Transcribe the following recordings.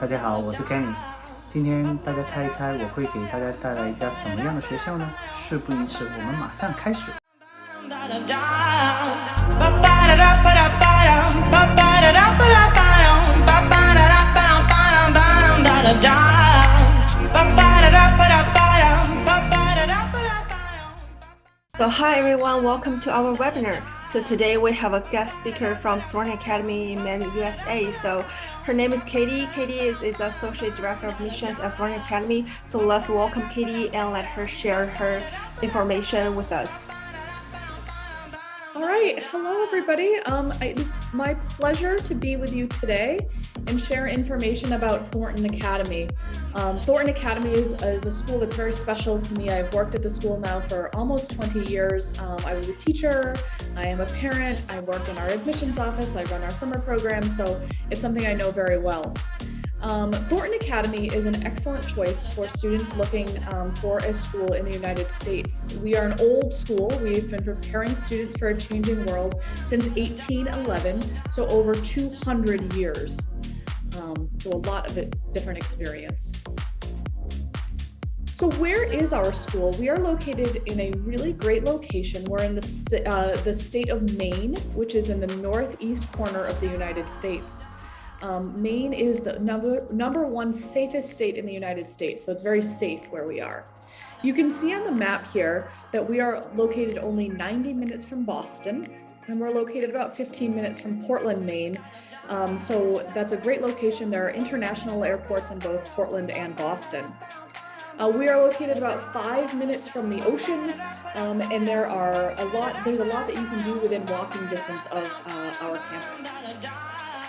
大家好，我是 Kenny。今天大家猜一猜，我会给大家带来一家什么样的学校呢？事不宜迟，我们马上开始。So hi everyone, welcome to our webinar. So today we have a guest speaker from Thornton Academy in Maine, USA. So her name is Katie. Katie is Associate Director of Missions at Thornton Academy. So let's welcome Katie and let her share her information with us. All right, hello everybody. It is my pleasure to be with you today and share information about Thornton Academy. Thornton Academy is a school that's very special to me. I've worked at the school now for almost 20 years. I was a teacher, I am a parent, I work in our admissions office, I run our summer program, so it's something I know very well. Thornton Academy is an excellent choice for students looking for a school in the United States. We are an old school. We've been preparing students for a changing world since 1811, so over 200 years. So a lot of different experience. So where is our school? We are located in a really great location. We're in the state of Maine, which is in the northeast corner of the United States. Maine is the number one safest state in the United States, so it's very safe where we are. You can see on the map here that we are located only 90 minutes from Boston, and we're located about 15 minutes from Portland, Maine. So that's a great location. There are international airports in both Portland and Boston. We are located about 5 minutes from the ocean, and there's a lot that you can do within walking distance of our campus.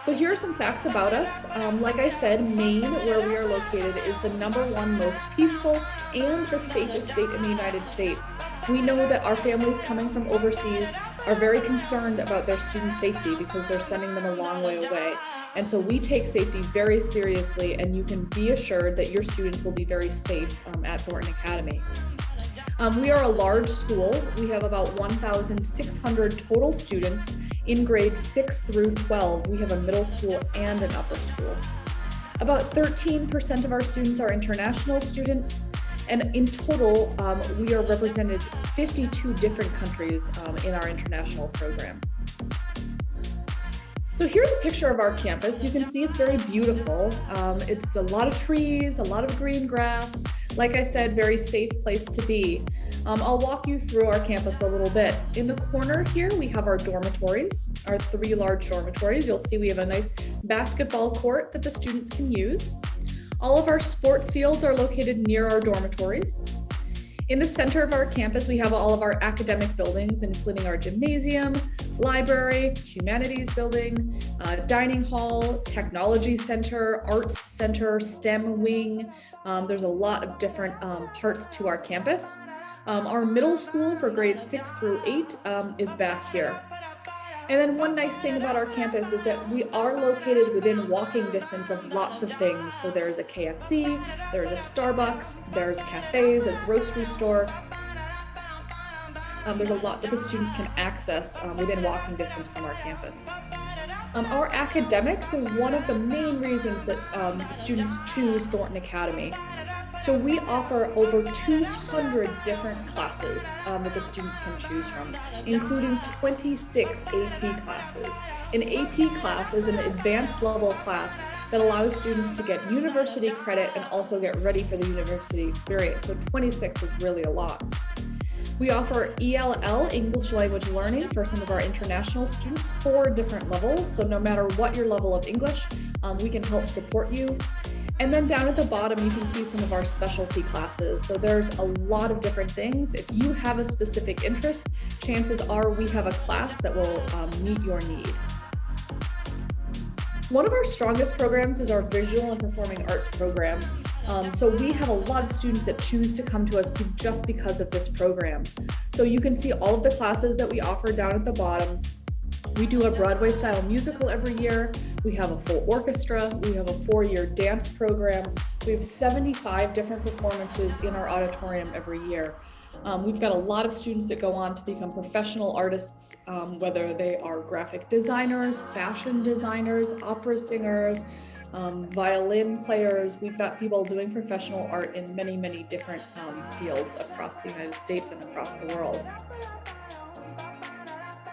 So here are some facts about us. Like I said, Maine, where we are located, is the number one most peaceful and the safest state in the United States. We know that our families coming from overseas are very concerned about their student safety because they're sending them a long way away. And so we take safety very seriously, and you can be assured that your students will be very safe at Thornton Academy. We are a large school. We have about 1,600 total students in grades 6 through 12. We have a middle school and an upper school. About 13% of our students are international students, and in total, we are represented 52 different countries in our international program. So here's a picture of our campus. You can see it's very beautiful. It's a lot of trees, a lot of green grass. Like I said, very safe place to be. I'll walk you through our campus a little bit. In the corner here, we have our dormitories, our 3 large dormitories. You'll see we have a nice basketball court that the students can use. All of our sports fields are located near our dormitories. In the center of our campus, we have all of our academic buildings, including our gymnasium, library, humanities building, dining hall, technology center, arts center, STEM wing. There's a lot of different parts to our campus. Our middle school for grades 6 through 8 is back here. And then one nice thing about our campus is that we are located within walking distance of lots of things. So there's a KFC, there's a Starbucks, there's cafes, a grocery store. There's a lot that the students can access within walking distance from our campus. Our academics is one of the main reasons that students choose Thornton Academy. So we offer over 200 different classes that the students can choose from, including 26 AP classes. An AP class is an advanced level class that allows students to get university credit and also get ready for the university experience. So 26 is really a lot. We offer ELL, English Language Learning, for some of our international students, 4 different levels. So no matter what your level of English, we can help support you. And then down at the bottom, you can see some of our specialty classes. So there's a lot of different things. If you have a specific interest, chances are we have a class that will meet your need. One of our strongest programs is our Visual and Performing Arts program. So we have a lot of students that choose to come to us just because of this program. So you can see all of the classes that we offer down at the bottom. We do a Broadway-style musical every year. We have a full orchestra. We have a 4-year dance program. We have 75 different performances in our auditorium every year. We've got a lot of students that go on to become professional artists, whether they are graphic designers, fashion designers, opera singers, violin players. We've got people doing professional art in many, many different fields across the United States and across the world.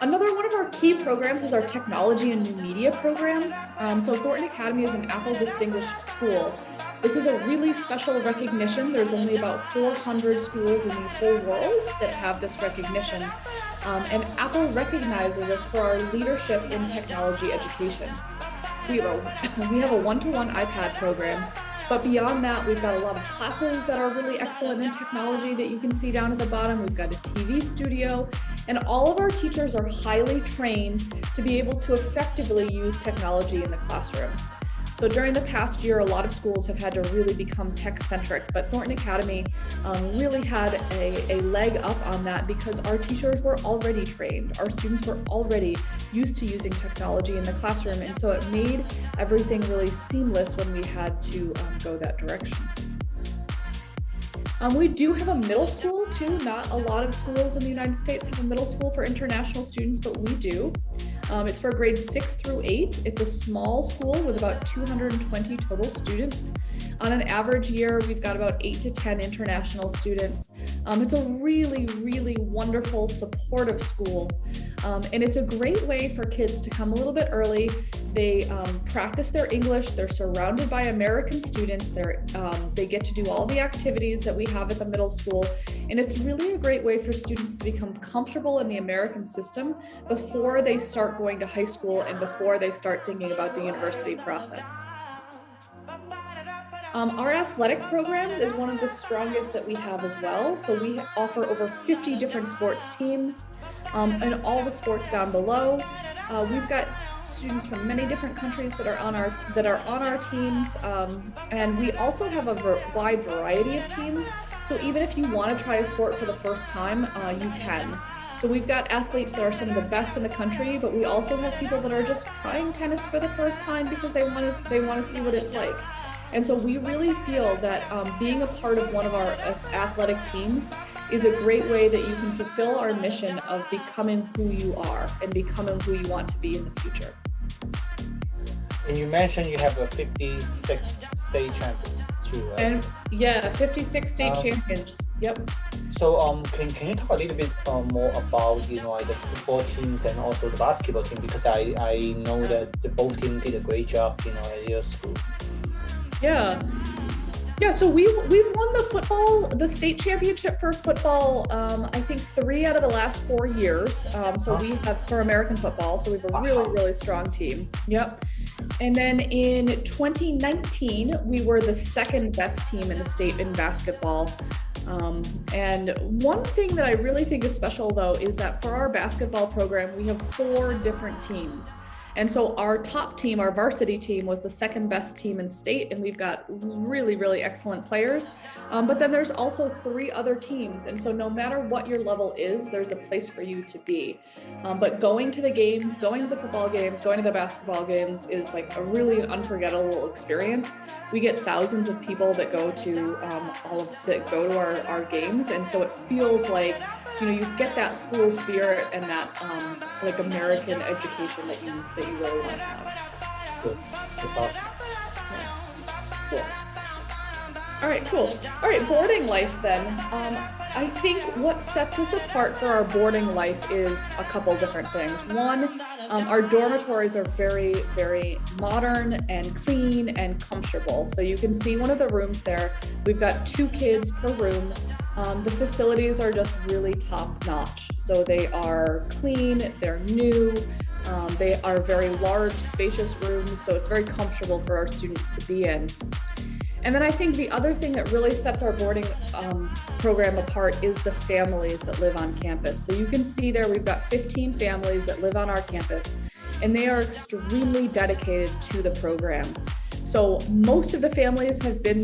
Another one of our key programs is our technology and new media program. So Thornton Academy is an Apple Distinguished School. This is a really special recognition. There's only about 400 schools in the whole world that have this recognition. And Apple recognizes us for our leadership in technology education. We have a one-to-one iPad program, but beyond that, we've got a lot of classes that are really excellent in technology that you can see down at the bottom. We've got a TV studio, and all of our teachers are highly trained to be able to effectively use technology in the classroom. So during the past year, a lot of schools have had to really become tech-centric, but Thornton Academy really had a leg up on that because our teachers were already trained. Our students were already used to using technology in the classroom, and so it made everything really seamless when we had to go that direction. We do have a middle school too. Not a lot of schools in the United States have a middle school for international students, but we do. It's for grades 6 through 8. It's a small school with about 220 total students. On an average year, we've got about 8 to 10 international students. It's a really, really wonderful, supportive school. And it's a great way for kids to come a little bit early. They practice their English. They're surrounded by American students. They get to do all the activities that we have at the middle school. And it's really a great way for students to become comfortable in the American system before they start going to high school and before they start thinking about the university process. Our athletic programs is one of the strongest that we have as well. So we offer over 50 different sports teams and all the sports down below. We've got students from many different countries that are on our teams, and we also have a wide variety of teams. So even if you want to try a sport for the first time, you can. So we've got athletes that are some of the best in the country, but we also have people that are just trying tennis for the first time because they want to see what it's like. And so we really feel that being a part of one of our athletic teams is a great way that you can fulfill our mission of becoming who you are and becoming who you want to be in the future. And you mentioned you have a 56 state champions too, right? And yeah, 56 state champions. Yep. So can you talk a little bit more about like the football teams and also the basketball team, because I know that both teams did a great job at your school. Yeah. So we've won the state championship for football. I think 3 out of the last 4 years. So we have for American football. So we have a really, really strong team. Yep. And then in 2019, we were the second best team in the state in basketball. And one thing that I really think is special though is that for our basketball program, we have 4 different teams. And so our top team, our varsity team, was the second best team in state, and we've got really, really excellent players. But then there's also 3 other teams, and so no matter what your level is, there's a place for you to be. But going to the games, going to the football games, going to the basketball games is like a really unforgettable experience. We get thousands of people that go to our games, and so it feels like you get that school spirit and that like American education that you really want to have. Good. That's awesome. Yeah. Cool. All right, boarding life then. I think what sets us apart for our boarding life is a couple different things. One, our dormitories are very, very modern and clean and comfortable. So you can see one of the rooms there. We've got 2 kids per room. The facilities are just really top notch. So they are clean, they're new, they are very large, spacious rooms. So it's very comfortable for our students to be in. And then I think the other thing that really sets our boarding program apart is the families that live on campus. So you can see there we've got 15 families that live on our campus, and they are extremely dedicated to the program. So most of the families have been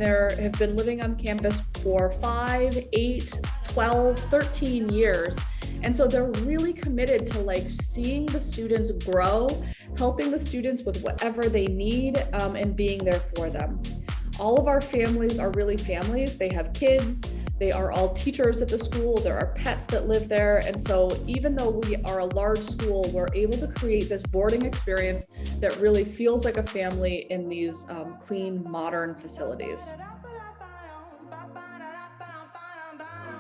living on campus for 5, 8, 12, 13 years. And so they're really committed to seeing the students grow, helping the students with whatever they need, and being there for them. All of our families are really families. They have kids, They are all teachers at the school. There are pets that live there. And so even though we are a large school, we're able to create this boarding experience that really feels like a family in these clean, modern facilities.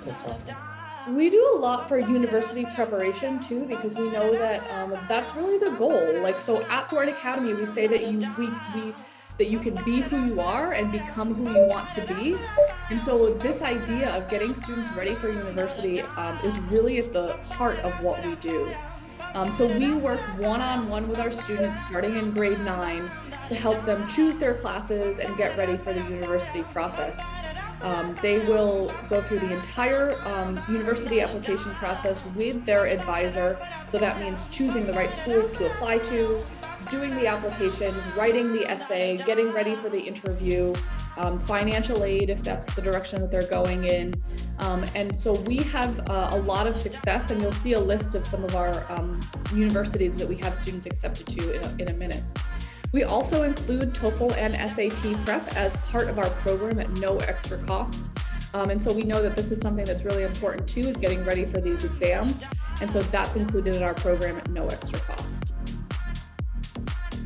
That's awesome. We do a lot for university preparation too, because we know that that's really the goal. Like, so at Thornton Academy, we say that you can be who you are and become who you want to be. And so this idea of getting students ready for university is really at the heart of what we do. So we work one-on-one with our students starting in grade 9 to help them choose their classes and get ready for the university process. They will go through the entire university application process with their advisor. So that means choosing the right schools to apply to, doing the applications, writing the essay, getting ready for the interview, financial aid if that's the direction that they're going in. And so we have a lot of success, and you'll see a list of some of our universities that we have students accepted to in a minute. We also include TOEFL and SAT prep as part of our program at no extra cost. And so we know that this is something that's really important too, is getting ready for these exams. And so that's included in our program at no extra cost.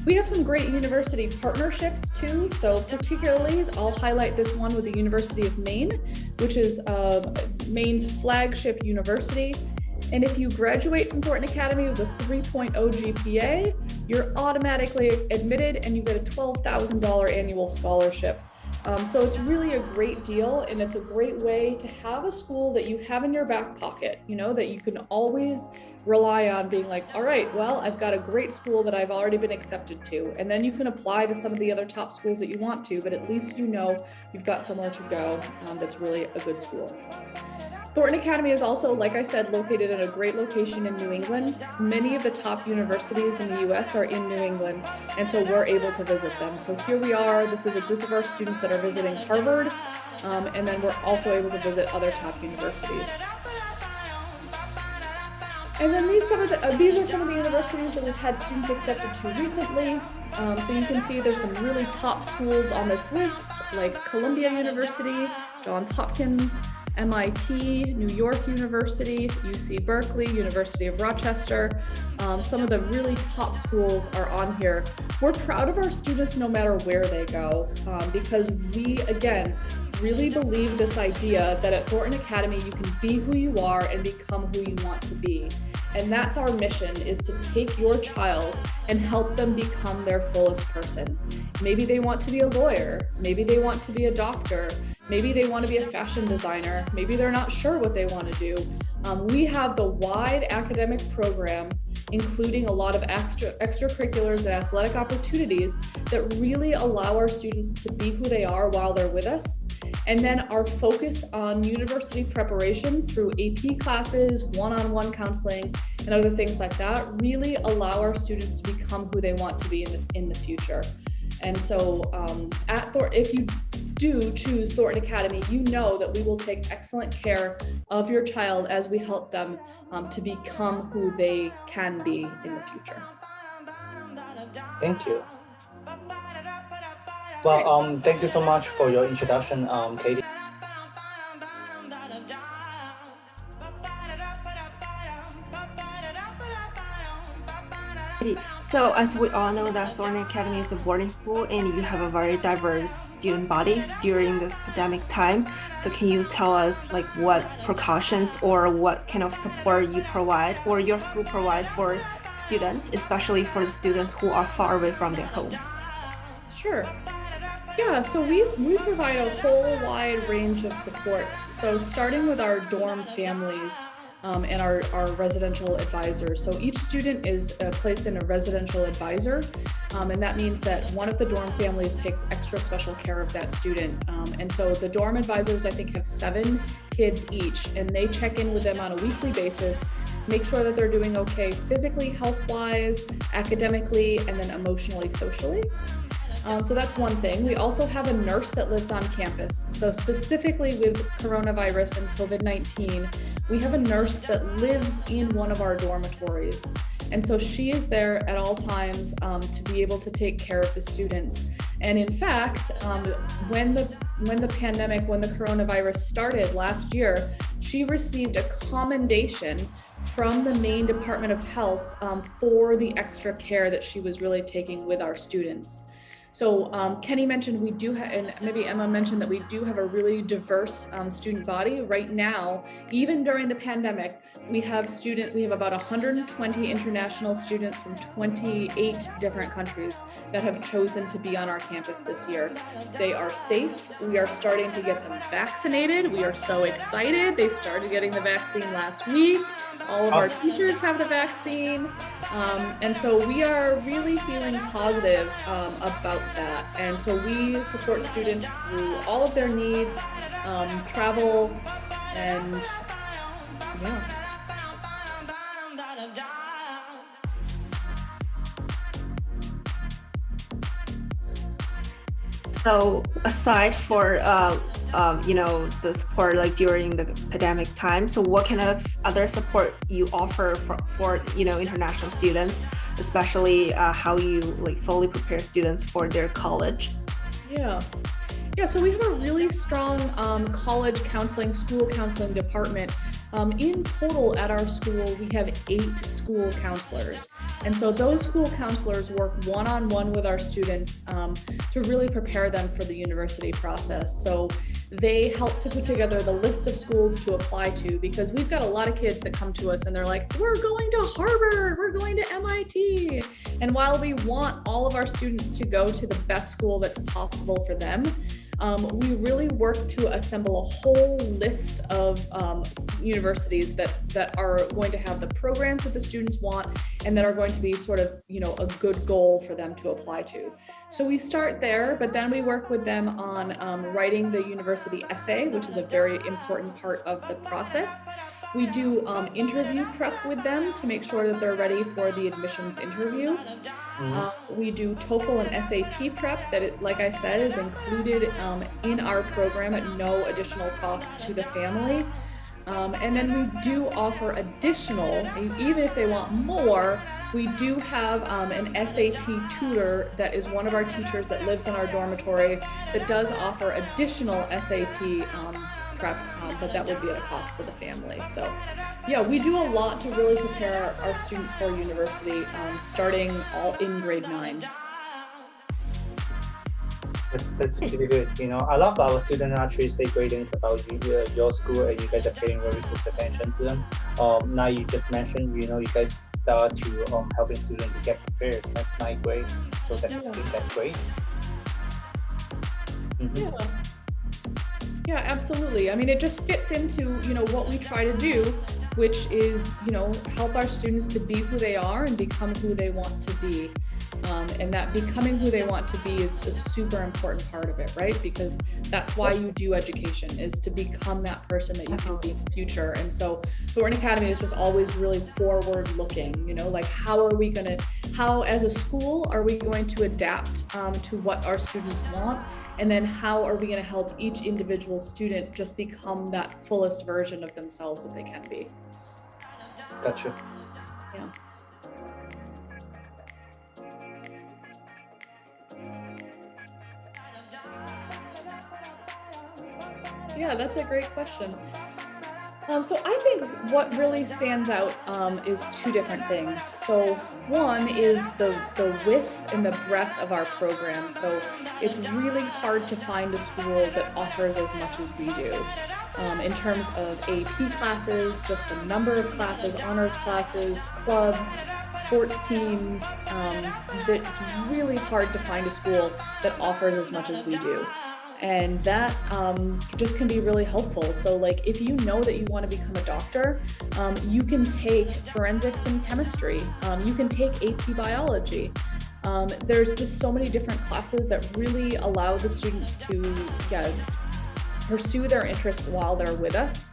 We have some great university partnerships too. So particularly, I'll highlight this one with the University of Maine, which is Maine's flagship university. And if you graduate from Thornton Academy with a 3.0 GPA, you're automatically admitted and you get a $12,000 annual scholarship. So it's really a great deal, and it's a great way to have a school that you have in your back pocket, you know, that you can always rely on, being like, all right, well, I've got a great school that I've already been accepted to. And then you can apply to some of the other top schools that you want to, but at least you know you've got somewhere to go that's really a good school. Thornton Academy is also, like I said, located in a great location in New England. Many of the top universities in the US are in New England, and so we're able to visit them. So here we are. This is a group of our students that are visiting Harvard, and then we're also able to visit other top universities. And then these are some of the universities that we've had students accepted to recently. So you can see there's some really top schools on this list, like Columbia University, Johns Hopkins, MIT, New York University, UC Berkeley, University of Rochester. Some of the really top schools are on here. We're proud of our students no matter where they go, because we, again, really believe this idea that at Thornton Academy, you can be who you are and become who you want to be. And that's our mission, is to take your child and help them become their fullest person. Maybe they want to be a lawyer. Maybe they want to be a doctor. Maybe they want to be a fashion designer. Maybe they're not sure what they want to do. We have the wide academic program, including a lot of extracurriculars and athletic opportunities that really allow our students to be who they are while they're with us. And then our focus on university preparation through AP classes, one-on-one counseling, and other things like that really allow our students to become who they want to be in the future. And so if you do choose Thornton Academy, you know that we will take excellent care of your child as we help them to become who they can be in the future. Thank you. Well, thank you so much for your introduction, Katie. So as we all know that Thornton Academy is a boarding school and you have a very diverse student bodies during this pandemic time. So can you tell us like what precautions or what kind of support you provide or your school provide for students, especially for the students who are far away from their home? Sure. Yeah, so we provide a whole wide range of supports. So starting with our dorm families, and our residential advisors. So each student is placed in a residential advisor, and that means that one of the dorm families takes extra special care of that student. And so the dorm advisors, I think, have 7 kids each, and they check in with them on a weekly basis, make sure that they're doing okay physically, health-wise, academically, and then emotionally, socially. So that's one thing. We also have a nurse that lives on campus. So specifically with coronavirus and COVID-19, we have a nurse that lives in one of our dormitories. And so she is there at all times to be able to take care of the students. And in fact, when the when the coronavirus started last year, she received a commendation from the Maine Department of Health for the extra care that she was really taking with our students. So Kenny mentioned we do have, and maybe Emma mentioned that we do have a really diverse student body. Right now, even during the pandemic, we have about 120 international students from 28 different countries that have chosen to be on our campus this year. They are safe. We are starting to get them vaccinated. We are so excited. They started getting the vaccine last week. All of our teachers have the vaccine. And so we are really feeling positive about that. And so we support students through all of their needs, travel, and yeah. So aside for the support like during the pandemic time, so what kind of other support you offer for international students, especially how you like fully prepare students for their college? Yeah, so we have a really strong college counseling, school counseling department. In total at our school, we have 8 school counselors. And so those school counselors work one-on-one with our students to really prepare them for the university process. So they help to put together the list of schools to apply to, because we've got a lot of kids that come to us and they're like, we're going to Harvard, we're going to MIT. And while we want all of our students to go to the best school that's possible for them, we really work to assemble a whole list of universities that are going to have the programs that the students want and that are going to be sort of, a good goal for them to apply to. So we start there, but then we work with them on writing the university essay, which is a very important part of the process. We do interview prep with them to make sure that they're ready for the admissions interview. We do TOEFL and SAT prep that, like I said, is included in our program at no additional cost to the family. And then we do offer additional, even if they want more, we do have an SAT tutor that is one of our teachers that lives in our dormitory that does offer additional SAT prep, but that would be at a cost to the family. So yeah, we do a lot to really prepare our students for university, starting all in grade 9. That's really good. I love our students actually say great things about your school, and you guys are paying very close attention to them. Now you just mentioned, you guys start to helping students to get prepared. That's not great. So that's great. Mm-hmm. Yeah, absolutely. I mean, it just fits into, what we try to do, which is, help our students to be who they are and become who they want to be. And that becoming who they want to be is a super important part of it, right? Because that's why you do education, is to become that person that you can be in the future. And so Thornton Academy is just always really forward looking, like how as a school are we going to adapt to what our students want? And then how are we going to help each individual student just become that fullest version of themselves that they can be? Gotcha. Yeah. Yeah, that's a great question. So I think what really stands out is 2 different things. So one is the width and the breadth of our program. So it's really hard to find a school that offers as much as we do. In terms of AP classes, just the number of classes, honors classes, clubs, sports teams, it's really hard to find a school that offers as much as we do. And that just can be really helpful. So like if you know that you want to become a doctor, you can take forensics and chemistry, you can take AP biology. There's just so many different classes that really allow the students to pursue their interests while they're with us.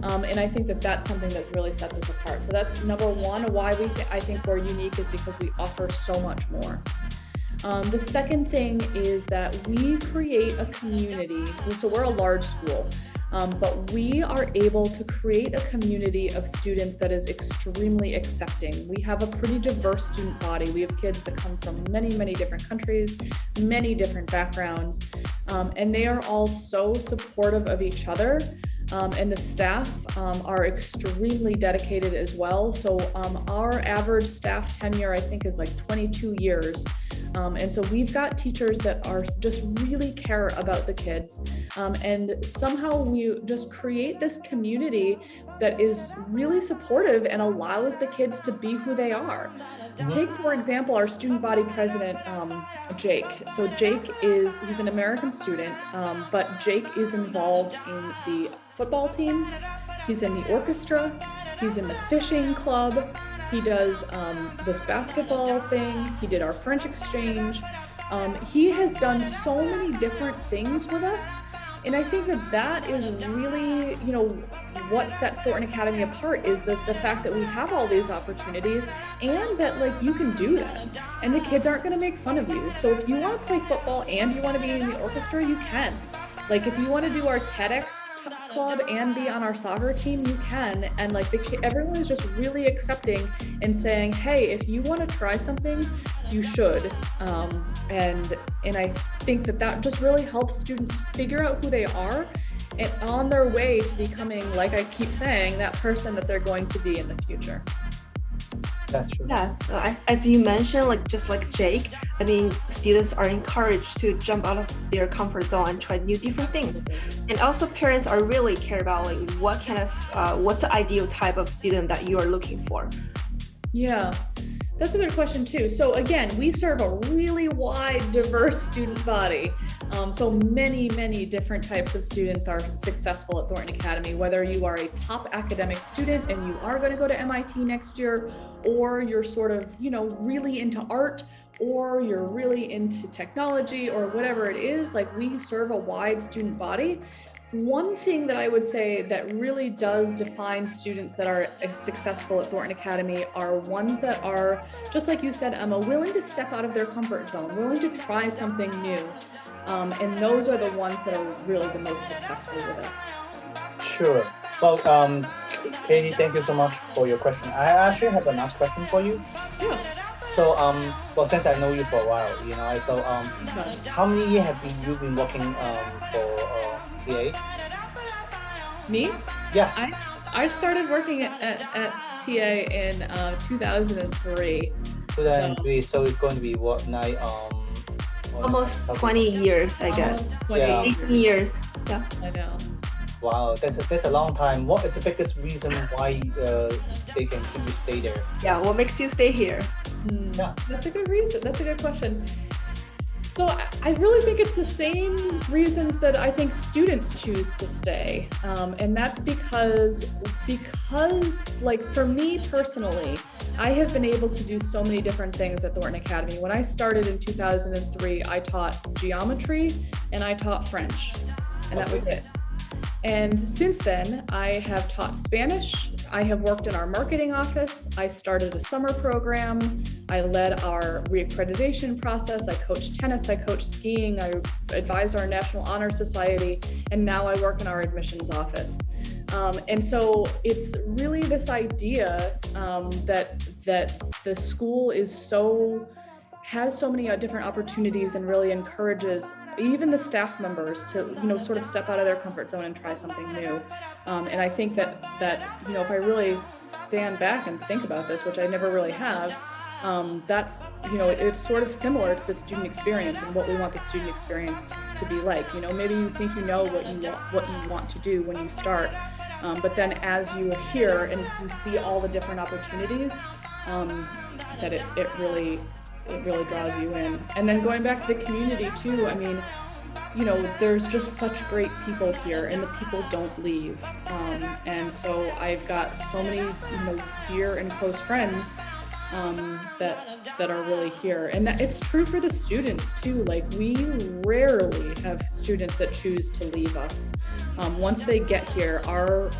And I think that that's something that really sets us apart. So that's number one, why I think we're unique, is because we offer so much more. The second thing is that we create a community. So we're a large school. but we are able to create a community of students that is extremely accepting. We have a pretty diverse student body. We have kids that come from many, many different countries, many different backgrounds, and they are all so supportive of each other. And the staff are extremely dedicated as well. So our average staff tenure, I think, is like 22 years. And so we've got teachers that are just really care about the kids. And somehow we just create this community that is really supportive and allows the kids to be who they are. Take, for example, our student body president, Jake. So Jake he's an American student, but Jake is involved in the football team. He's in the orchestra. He's in the fishing club. He does this basketball thing. He did our French exchange. He has done so many different things with us. And I think that is really, what sets Thornton Academy apart is the fact that we have all these opportunities and that you can do that. And the kids aren't going to make fun of you. So if you want to play football and you want to be in the orchestra, you can. If you want to do our TEDx club and be on our soccer team, you can. And everyone is just really accepting and saying, hey, if you want to try something, you should. And I think that just really helps students figure out who they are and on their way to becoming, like I keep saying, that person that they're going to be in the future. That's true. Yes, as you mentioned, just like Jake, students are encouraged to jump out of their comfort zone and try new different things. And also parents are really care about what's the ideal type of student that you are looking for. Yeah, that's a good question too. So again, we serve a really wide, diverse student body. So many, many different types of students are successful at Thornton Academy, whether you are a top academic student and you are going to go to MIT next year, or you're sort of, really into art, or you're really into technology, or whatever it is. We serve a wide student body. One thing that I would say that really does define students that are successful at Thornton Academy are ones that are, just like you said, Emma, willing to step out of their comfort zone, willing to try something new. And those are the ones that are really the most successful with us. Sure. Well, Katie, thank you so much for your question. I actually have a next question for you. Yeah. So, since I know you for a while, how many years have you been working for TA? Me? Yeah. I started working at TA in 2003. 2003. So it's going to be what night? Almost 20 years, I guess. 18 years. Yeah. I know. Wow, that's a long time. What is the biggest reason why they can keep you stay there? Yeah, what makes you stay here? Yeah, that's a good reason. That's a good question. So I really think it's the same reasons that I think students choose to stay. And that's because for me personally, I have been able to do so many different things at Thornton Academy. When I started in 2003, I taught geometry and I taught French, and that was it. And since then, I have taught Spanish. I have worked in our marketing office. I started a summer program. I led our reaccreditation process. I coached tennis. I coached skiing. I advised our National Honor Society. And now I work in our admissions office. And so it's really this idea that the school has so many different opportunities and really encourages even the staff members to, sort of step out of their comfort zone and try something new. And I think that if I really stand back and think about this, which I never really have, that's, it's sort of similar to the student experience and what we want the student experience to be like. Maybe you think what you want to do when you start, but then as you are here and you see all the different opportunities, that it really draws you in. And then going back to the community too, there's just such great people here and the people don't leave. And so I've got so many, dear and close friends that are really here. And that it's true for the students too. We rarely have students that choose to leave us. Once they get here, our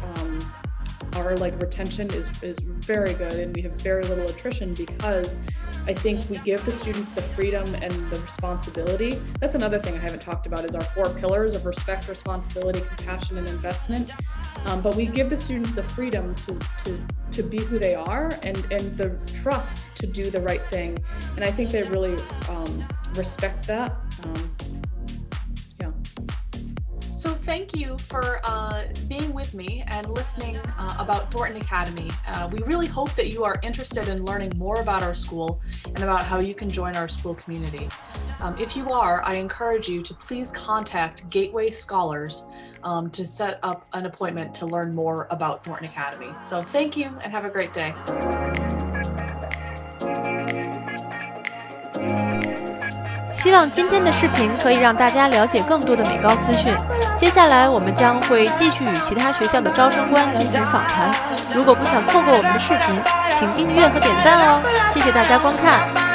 retention is very good, and we have very little attrition because I think we give the students the freedom and the responsibility. That's another thing I haven't talked about is our 4 pillars of respect, responsibility, compassion, and investment. But we give the students the freedom to be who they are and the trust to do the right thing. And I think they really respect that. So thank you for being with me and listening about Thornton Academy. We really hope that you are interested in learning more about our school and about how you can join our school community. If you are, I encourage you to please contact Gateway Scholars to set up an appointment to learn more about Thornton Academy. So thank you and have a great day. 希望今天的视频可以让大家了解更多的美高资讯。接下来我们将会继续与其他学校的招生官进行访谈。如果不想错过我们的视频，请订阅和点赞哦！谢谢大家观看。